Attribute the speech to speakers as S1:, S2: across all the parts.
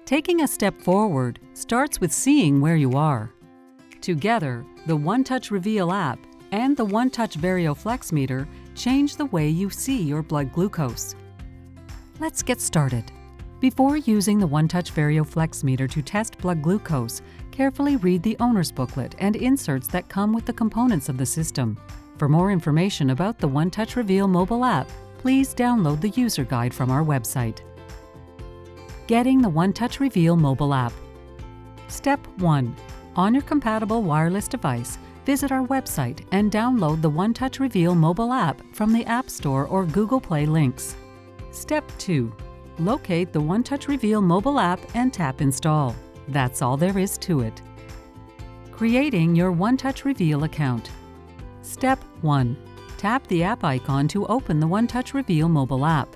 S1: Taking a step forward starts with seeing where you are. Together, the OneTouch Reveal app and the OneTouch Verio Flex meter change the way you see your blood glucose. Let's get started. Before using the OneTouch Verio Flex meter to test blood glucose, carefully read the owner's booklet and inserts that come with the components of the system. For more information about the OneTouch Reveal mobile app, please download the user guide from our website. Getting the OneTouch Reveal mobile app. Step 1. On your compatible wireless device, visit our website and download the OneTouch Reveal mobile app from the App Store or Google Play links. Step 2. Locate the OneTouch Reveal mobile app and tap Install. That's all there is to it. Creating your OneTouch Reveal account. Step 1. Tap the app icon to open the OneTouch Reveal mobile app.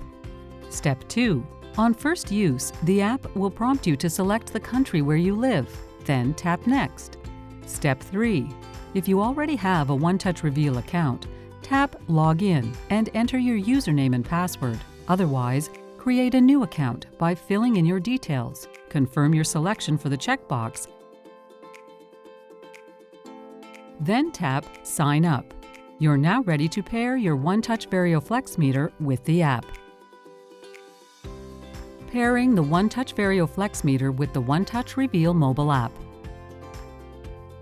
S1: Step 2. On first use, the app will prompt you to select the country where you live, then tap Next. Step 3. If you already have a OneTouch Reveal account, tap Log In and enter your username and password. Otherwise, create a new account by filling in your details. Confirm your selection for the checkbox, then tap Sign Up. You're now ready to pair your OneTouch Verio Flex meter with the app. Pairing the OneTouch Verio Flex meter with the OneTouch Reveal mobile app.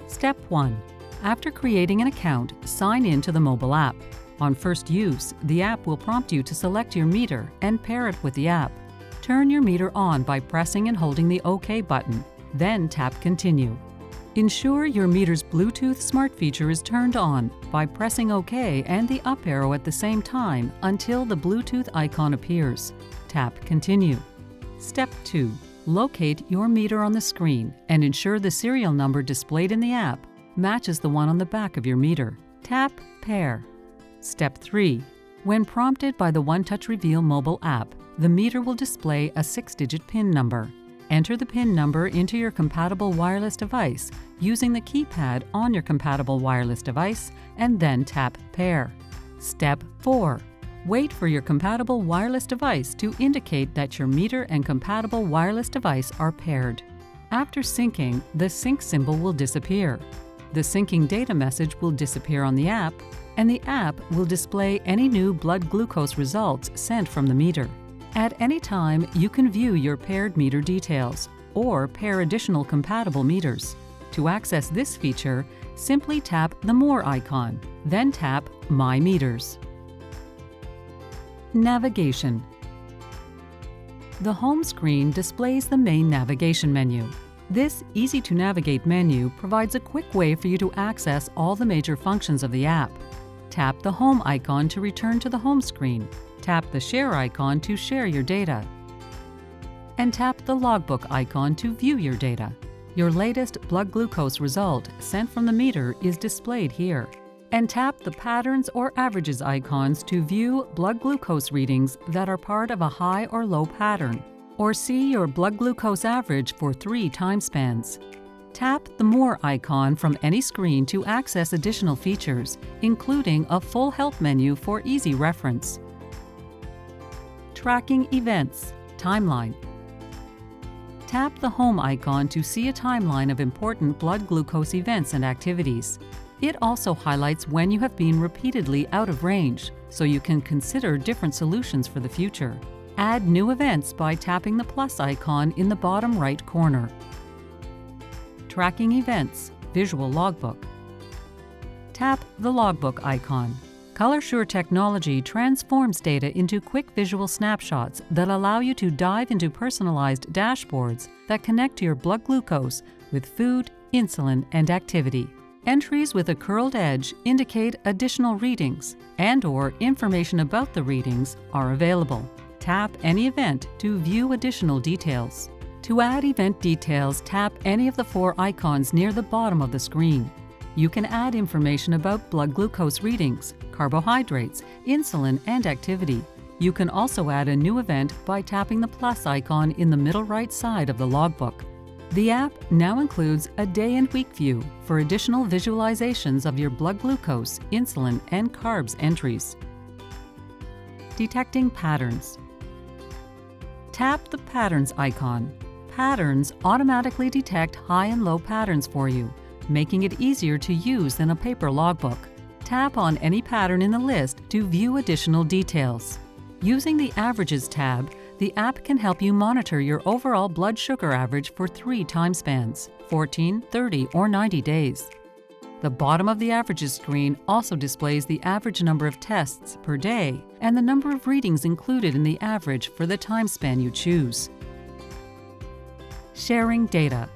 S1: Step 1. After creating an account, sign in to the mobile app. On first use, the app will prompt you to select your meter and pair it with the app. Turn your meter on by pressing and holding the OK button, then tap Continue. Ensure your meter's Bluetooth Smart feature is turned on by pressing OK and the up arrow at the same time until the Bluetooth icon appears. Tap Continue. Step 2. Locate your meter on the screen and ensure the serial number displayed in the app matches the one on the back of your meter. Tap Pair. Step 3. When prompted by the OneTouch Reveal mobile app, the meter will display a 6-digit PIN number. Enter the PIN number into your compatible wireless device using the keypad on your compatible wireless device and then tap Pair. Step 4. Wait for your compatible wireless device to indicate that your meter and compatible wireless device are paired. After syncing, the sync symbol will disappear. The syncing data message will disappear on the app, and the app will display any new blood glucose results sent from the meter. At any time, you can view your paired meter details or pair additional compatible meters. To access this feature, simply tap the More icon, then tap My Meters. Navigation. The home screen displays the main navigation menu. This easy-to-navigate menu provides a quick way for you to access all the major functions of the app. Tap the Home icon to return to the home screen. Tap the Share icon to share your data. And tap the Logbook icon to view your data. Your latest blood glucose result sent from the meter is displayed here. And tap the Patterns or Averages icons to view blood glucose readings that are part of a high or low pattern, or see your blood glucose average for 3 time spans. Tap the More icon from any screen to access additional features, including a full help menu for easy reference. Tracking events. Timeline. Tap the Home icon to see a timeline of important blood glucose events and activities. It also highlights when you have been repeatedly out of range, so you can consider different solutions for the future. Add new events by tapping the plus icon in the bottom right corner. Tracking events. Visual Logbook. Tap the Logbook icon. ColorSure technology transforms data into quick visual snapshots that allow you to dive into personalized dashboards that connect your blood glucose with food, insulin, and activity. Entries with a curled edge indicate additional readings, and/or information about the readings are available. Tap any event to view additional details. To add event details, tap any of the 4 icons near the bottom of the screen. You can add information about blood glucose readings, carbohydrates, insulin, and activity. You can also add a new event by tapping the plus icon in the middle right side of the logbook. The app now includes a day and week view for additional visualizations of your blood glucose, insulin, and carbs entries. Detecting patterns. Tap the Patterns icon. Patterns automatically detect high and low patterns for you, making it easier to use than a paper logbook. Tap on any pattern in the list to view additional details. Using the Averages tab, the app can help you monitor your overall blood sugar average for 3 time spans: 14, 30, or 90 days. The bottom of the Averages screen also displays the average number of tests per day and the number of readings included in the average for the time span you choose. Sharing data.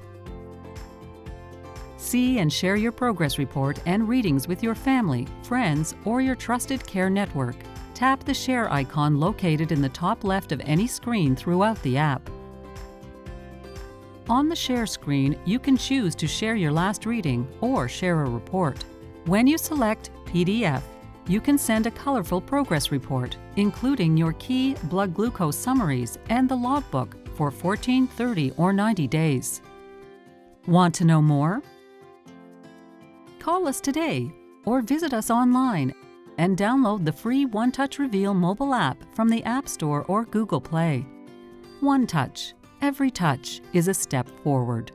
S1: See and share your progress report and readings with your family, friends, or your trusted care network. Tap the Share icon located in the top left of any screen throughout the app. On the Share screen, you can choose to share your last reading or share a report. When you select PDF, you can send a colorful progress report, including your key blood glucose summaries and the logbook for 14, 30, or 90 days. Want to know more? Call us today or visit us online and download the free OneTouch Reveal mobile app from the App Store or Google Play. OneTouch. Every touch is a step forward.